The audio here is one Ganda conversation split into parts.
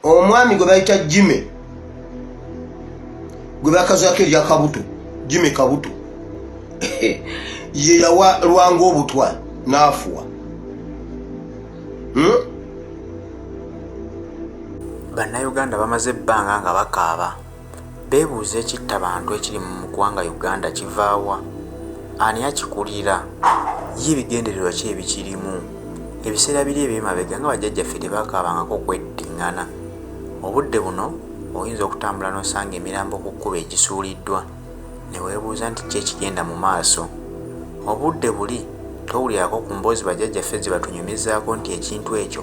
omwami gwe bayita Jimmy gwe bakazaako erya Kabuto, Jimmy Kabuto ye yawa Lwanga obutwa n'afuwa. Bannayuganda bamaze ebbanga nga bakaaba beebuuza ekitta bantu ekiri mu ggwanga Uganda kivaawa, ani akikulira, ye ebigendererwa ki ebikirimu. Ebiseera biri eby'emabega nga bajjajjaffe tebakaabangako kwettiŋŋana. Obudde buno oyinza okutambula n'osanga emirambo ku kkubo egisuuliddwa ne weebuuza nti ki ekigenda mu maaso. Obudde buli towulirako ku mboozi bajjajjaffe ze batunyumizaako nti ekintu ekyo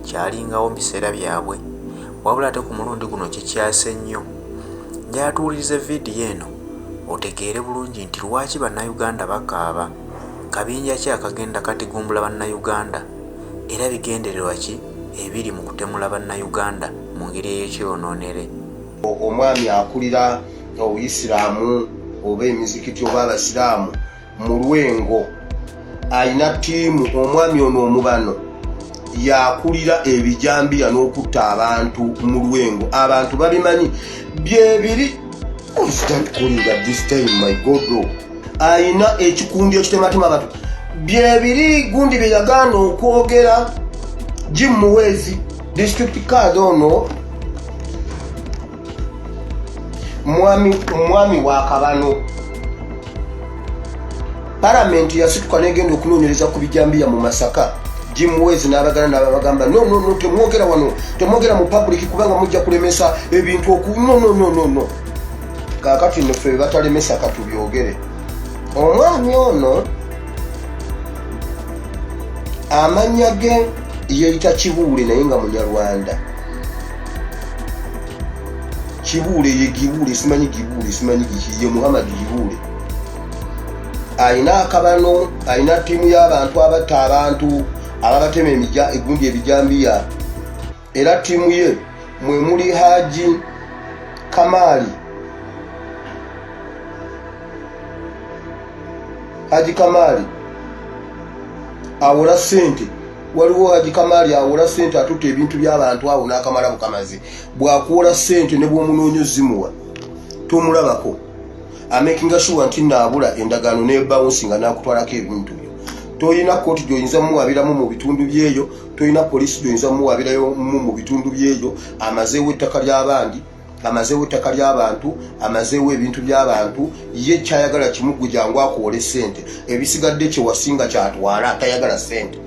kyalingawo mu biseera byabwe, wabula ate ku mulundi guno kikyase nnyo. Njala tuwulirize vidiyo eno otegeere bulungi nti lwaki bannayuganda bakaaba, kabinja ki akagenda katigumbula bannayuganda, era bigendererwa ki ebiri mu kutemula bannayuganda mu ngeri ey'ekyonoonere. Omwami akulira Obuyisiraamu oba emizikiti oba Abasiraamu mu Lwengo ayina ttiimu. Omwami ono omubano yakulira ebijambiya n'okutta abantu mu Lwengo. Abantu babimanyi byebiri this time my God. Ayina ekikundi ekitematema abantu byebiri gundi bye yagaana okwogera Jim Muwezi district card ono mwami wa Kabano. Parliament yasituka negenda okunoonyereza ku bijambiya mu Masaka. Jim Muwezi n'abagana n'abagamba no temwogera wano, temwogera mu public kubanga mujja kulemesa ebintu no. Kakati naffe batalemesa katubyogere. Omwami ono amanya ge yeyita Kibuule naye nga Munyarwanda. Kibuule ye Gibuule, simanyi Gibuule, simanyi ye Muhammad Gibuule. Ayina Akabano, ayina ttiimu y'abantu abatta abantu ababatema egundi ebijambiya, era ttiimu ye mwe muli Haji Kamali awola ssente. Waliwo Haji Kamali awola ssente atutte ebintu by'abantu abo n'akamala bukamazi. Bw'akuwola ssente ne bw'omunoonyo zimuwa tomulabako. Amakinga sure nti naabula endagaano n'ebawunsinga n'akutwalako ebintu byo. Toyina kooti gy'oyinza muwabiramu mu bitundu byeyo, toyina polisi gy'oyinza muwabirayo mu bitundu byeyo. Amazeewo ettaka ly'abandi, amazeewo ettaka ly'abantu, amazeewo ebintu by'abantu. Ye kyayagala kimu gwe jangu akuwole ssente. Ebisigadde kyewasinga kyatwala, tayagala ssente.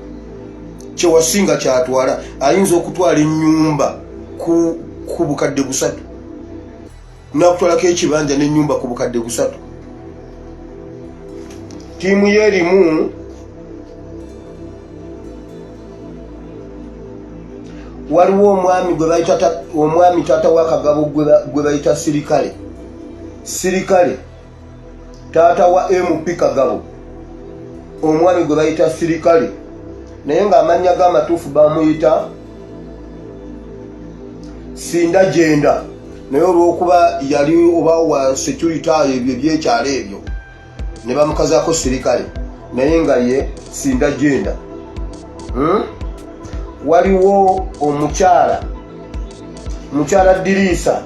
Kyewasinga kyatwala, ayinza okutwala ennyumba ku bukadde 3. Nakutwalako ekibanja n'ennyumba ku bukadde 3. Ttiimu ye erimu waliwo omwami gwe bayita omwami taata wa Kagabo gwe bayita Sirikale taata wa MP Kagabo, omwami gwe bayita Sirikale naye ng'amannya g'amatuufu bamuyita Sindajenda, naye olw'okuba yali oba wa security ebyo ebyekyalo ebyo ne bamukazaako Sirikale naye nga ye Sindajenda. Waliwo omukyala Dirisa,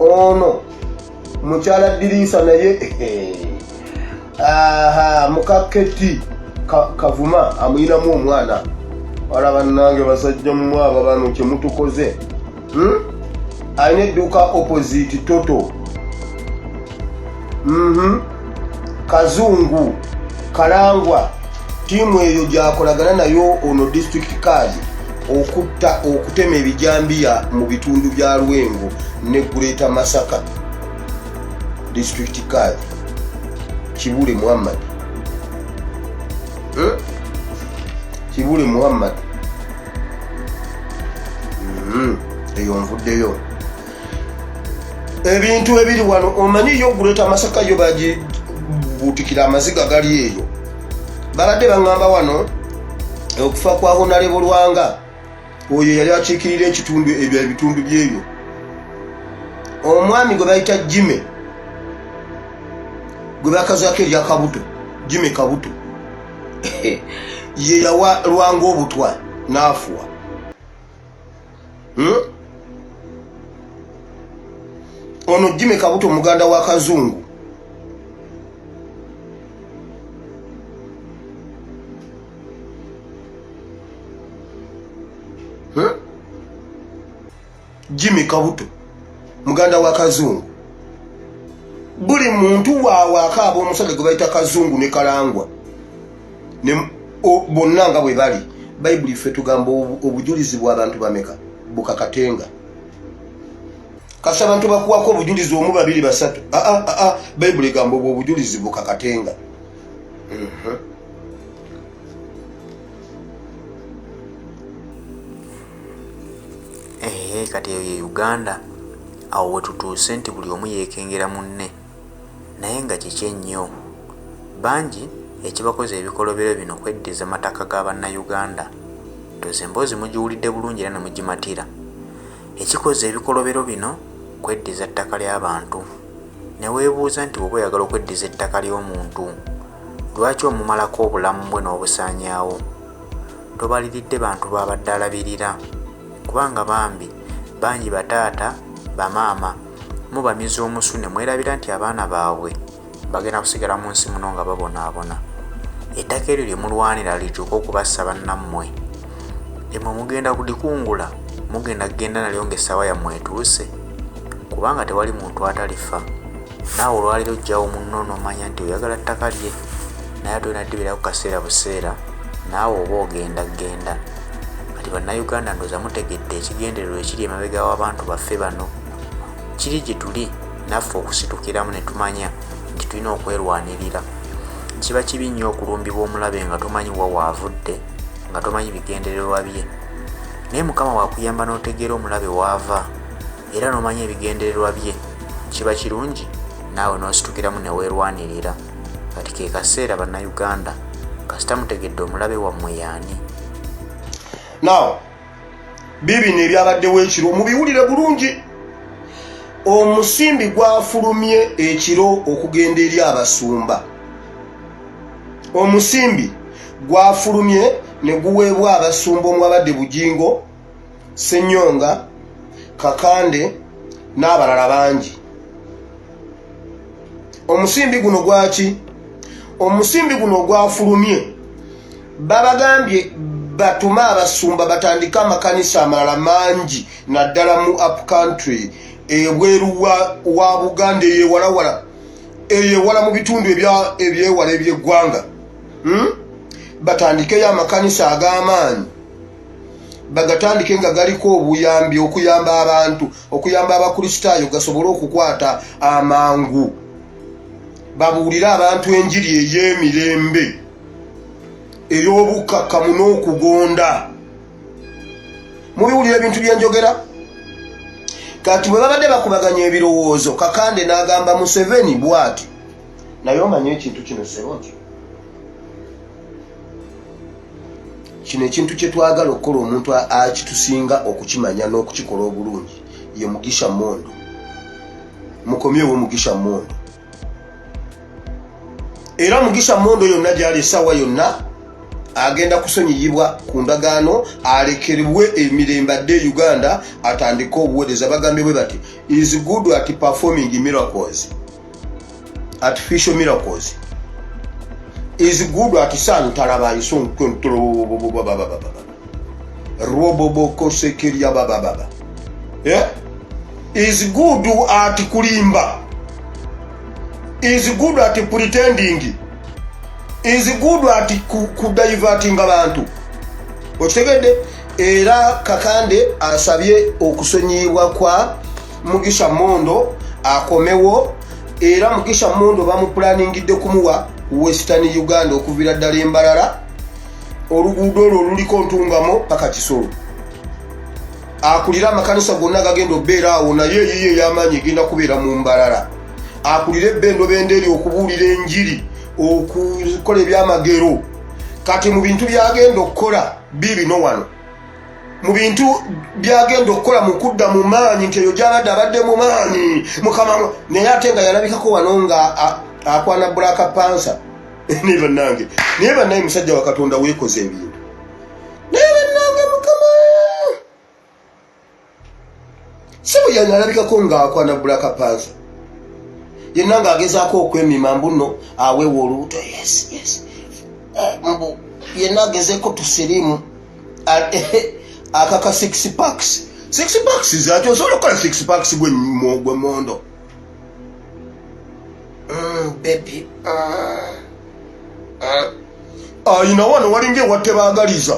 ono mukyala Dirisa naye mukaketi Kavuma amuyinamu omwana. Wala bannange basajja mu abo bano kye mutukoze. Ayina edduuka opposite Toto. Kazungu Kalangwa ttiimu eyo gyakolagana nayo ono district card okutema ebijambiya mu bitundu bya Lwengo ne Greater Masaka. District card Kibuule Muhammad. Kibuule Muhammad. Eyo nvuddeyo. Ebintu ebiri wano omanyi yo Greater Masaka yo bagibuutikira amaziga gali eyo. Babadde baŋŋamba wano okufa kwa Honorable Lwanga oyo yali akiikirira ebitundu byebyo. Omwami gwe bayita Jimmy gwe bakazaako erya Kabuto, Jimmy Kabuto ye yawa Lwanga obutwa n'afuwa. ono Jimmy Kabuto muganda wa Kazungu. Jimmy Kabuto muganda wa Kazungu. Buli muntu waawe akaaba omusajja gwe bayita Kazungu ne Kalangwa ne bonna nga bwe bali. Bayibuli ffe tugamba obujulizi bw'abantu bameka bukakatenga. Kasa abantu bakuwako obujulizi omu babiri basatu. Bayibuli egamba obujulizi bukakatenga. Kati eyo Uganda awo wetutuuse nti buli omu yeekengera munne, naye nga kiki ennyo bangi ekibakoze ebikolobero bino kweddiza mataka ga bannayuganda. Ndoze emboozi mugiwulidde bulungi era ne mugimatira. Ekikoze ebikolobero bino kweddiza ttaka ly'abantu. Ne weebuuza nti bw'oba oyagala okweddiza ettaka ly'omuntu, lwaki omumalako obulamu bwe n'obusaanyaawo? Tobaliridde bantu babadde alabirira, kubanga bangi bataata bamaama mubamiza omusu ne mwerabira nti abaana baabwe bagenda kusigala mu nsi muno nga babonaabona. Ettaka eryo lye mulwanira lituuka okubassa bannammwe, emwe mugenda kulikungula, mugenda kugenda nalyo ng'essaawa yammwe etuuse, kubanga tewali muntu atalifa. Naawe olwaliro ojjawo munno n'omanya nti oyagala ttaka lye, naye tolina ddibira ku kaseera buseera, naawe oba ogenda genda. Kati bannayuganda ndooza mutegedde ekigendererwa ekiri emabega w'abantu baffe bano. Kiri gye tuli naffe okusitukiramu ne tumanya nti tulina okwerwanirira. Kiba kibi nnyo okulumbibwa omulabe nga tomanyi wa waavudde, nga tomanyi bigendererwa bye. Naye Mukama wakuyamba n'otegeera omulabe waava era n'omanya ebigendererwa bye, kiba kirungi naawe n'ositukiramu ne weerwanirira. Kati ke kaseera bannayuganda kasita mutegedde omulabe wammwe y'ani. Now, bibino ebyabaddewo ekiro mubiwulire bulungi. Omusimbi gwafulumye ekiro okugenda eri abasumba. Omusimbi gwafulumye ne guweebwa abasumba omwabadde Bujingo, Ssenyonga, Kakande n'abalala bangi. Omusimbi guno gwaki? Omusimbi guno gwafulumye babagambye batuma abasumba batandika amakanisa amalala mangi naddala mu up country ebweru wa Buganda eyewala mu bitundu ebyewala eby'eggwanga. Batandikeyo amakanisa ag'amaanyi, bagatandike nga galiko obuyambi okuyamba abantu, okuyamba abakristaayo gasobole okukwata amangu, babuulire abantu enjiri ey'emirembe ey'obukakkamu n'okugonda. Mubiwulira ebintu bye njogera? Kati bwe babadde bakubaganya ebirowoozo, Kakande n'agamba Museveni bw'ati, naye omanye ekintu kino Seronki, kino ekintu kye twagala okukola omuntu akitusinga okukimanya n'okukikola obulungi ye Mugisha Mondo. Mukomyewo Mugisha Mondo. Era Mugisha Mondo yonna gyali essaawa yonna agenda kusonyiyibwa ku ndagaano alekeribwe emirembe adde Uganda atandika obuweereza. Bagambye bwe bati is good at performing miracles, artificial miracles, is good at santalaba ison control roboboko sekeria baba. Yeah, is good at kulimba, is good at pretending, is good at kudiverting abantu. Okitegedde? Era Kakande asabye okusonyiyibwa kwa Mugisha Mondo akomewo. Era Mugisha Mondo bamuplaningidde kumuwa Western Uganda okuvira ddala Embalala, oluguudo olwo luliko Ntungamo paka Kisoro. Akulira amakanisa gonna gagenda obeera awo, naye yiye y'amaanyi egenda kubeera mu Mbalala. Akulira ebbendo benderi okubuulira enjiri, okukola ebyamagero. Kati mu bintu byagenda okukola bibino wano, mu bintu byagenda okukola mu kudda mu maanyi, nti eyo gy'abadde abadde mu maanyi Mukama, naye ate nga yalabikako wano nga akwana Black Panther. Naye bannange musajja wa Katonda weekoze ebintu. Naye bannange Mukama, sibu yanalabikako ng'akwana Black Panther yenna ng'agezaako okwemima mbuno aweewa olubuto yes mbu yenna agezeeko tusirimu akaka 6 packs zaaki osobola okukola 6 packs gwe mondo baby ayina wano walinga ewatte baagaliza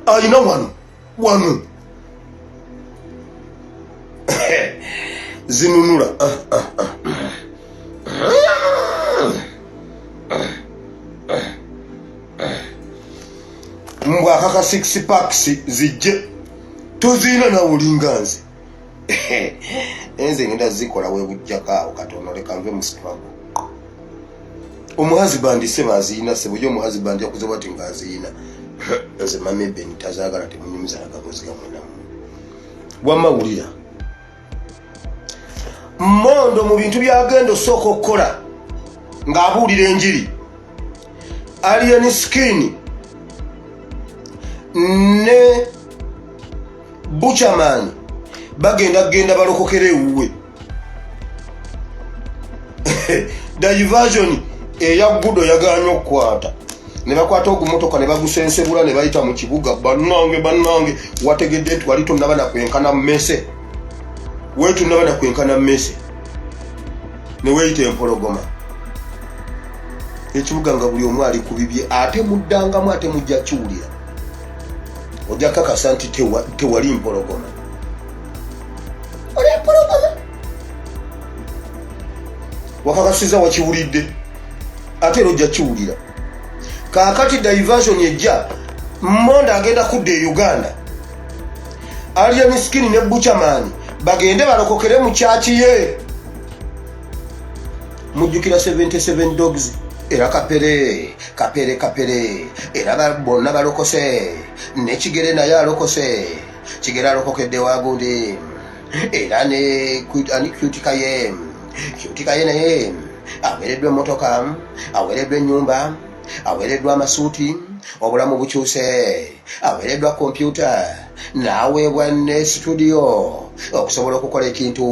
ayina wano zinunula mbwa akaka 6 packs zijje tozina nawolinga nze enze ngenda zikola webujjakaawo katono leka nve mu struggle omuhazi bandi se baziyina se bujo omuhazi bandi yakuze bati ngaziyina nze mame ben tazaagala temunyumiza nagamuziga mwenamu wamawulira mondo mu bintu byagenda osooka okukola ng'abuulira enjiri alien skin ne Buchaman bagenda balokokere ewuwe diversion eya gudo yaganya okukwata ne bakwata ogumotoka ne bagusensebula ne bayita mu kibuga bannange wategedde nti wali tonnaba nakwenkana mmese wetu nnaba nakwenkana mmese ne weeyita empologoma ekibuga nga buli omu ali ku bibye ate muddangamu ate mujja kiwulira ojja kakasa nti tewali mpologoma oli empologoma wakakasiza wakiwulidde ate era ojja kiwulira kaakati diversion ejja Monda agenda kudda e Uganda alien skin ne Buchaman bagende balokokere mu kyaki ye mujjukira 77 dogs era kapere era bonna balokose ne Kigere naye alokose Kigere alokokedde wagundi era ne Kyutikaye naye aweereddwa emmotoka aweereddwa ennyumba aweereddwa amasuuti obulamu bukyuse aweereddwa kompyuta n'aweebwa ne studio okusobola okukola ekintu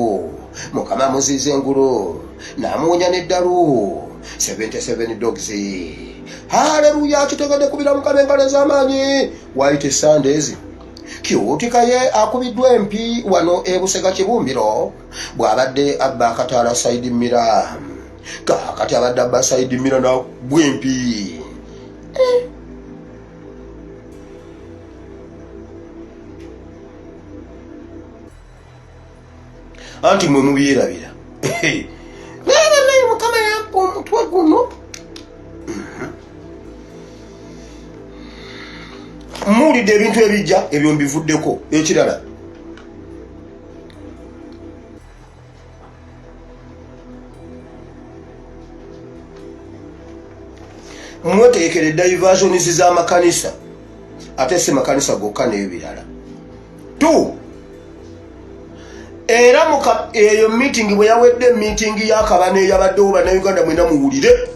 mukama muziza engulu n'amuwonya n'eddalu 77 dogs haleluya kitegedde kubira mukama engalo ez'amaanyi White Sundays Kyutikaye akubiddwa empi wano e Busega Kibumbiro bw'abadde abba akataala Saidi Mira kakati abadde abba Saidi Mira na bwempi anti mwe mubyerabira naye mukama yampa omutwe guno muwulidde ebintu ebijja ebyo mbivuddeko ekirala mwetegekere diversions z'amakanisa ate si makanisa gokka n'ebirala tu era eyo meeting bwe yawedde meeting y'akabano eyabaddewo bannayuganda mwena muwulire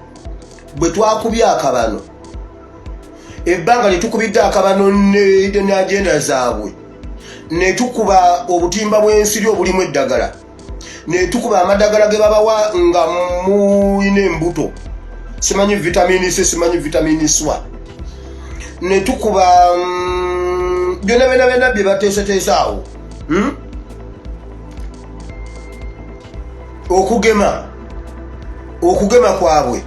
bwe twakubye akabano ebbanga lye tukubidde akabano ne agenda zaabwe ne tukuba obutimba bw'ensiri obulimu eddagala ne tukuba amadagala ge babawa nga muyina embuto simanyi vitamini C simanyi vitamini S ne tukuba byonna bye bateeseteese awo okugema kwabwe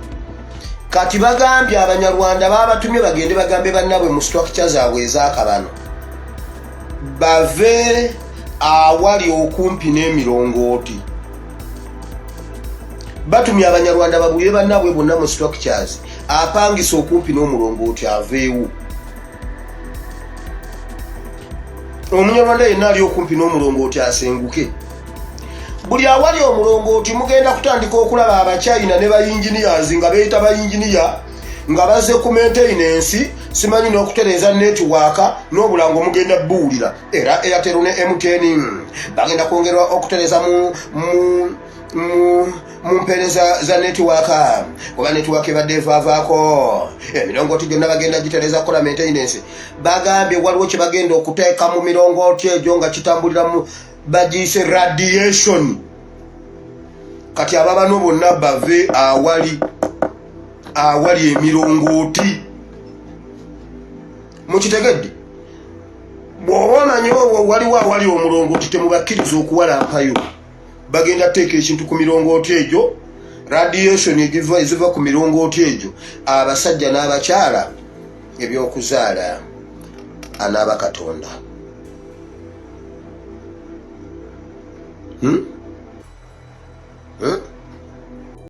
kati bagambye abanyarwanda babatumye bagende bagambe bannabwe mu structure zaabwe ez'akabano bave awali okumpi n'emirongooti batumye abanyarwanda babulire bannabwe bonna mu structures apangisa okumpi n'omulongooti aveewo omunyarwanda yenna ali okumpi n'omulongooti asenguke buli awali omulongooti mugenda kutandika okulaba abachina ne bayinginiyazi nga beeyita bayinginiya nga bazze ku maintenance simanyi n'okutereeza netiwaaka n'obulango mugenda buwulira era Airtel ne MTN bagenda kwongerwa okutereeza mu mu mpeereza za netiwaaka oba netiwaaka ebadde evaavaako emirongooti gyonna bagenda gitereza kola maintenance bagambye waliwo kye bagenda okuteeka mu mirongooti egyo nga kitambulira mu bagiyise radiation kati ababano bonna bave awali emirongooti mukitegedde bw'oba omanyi waliwo awali omulongooti temubakkiriza okuwalampayo bagenda teeka ekintu ku mirongooti egyo radiation eziva ku mirongooti egyo abasajja n'abakyala ebyokuzaala anaaba Katonda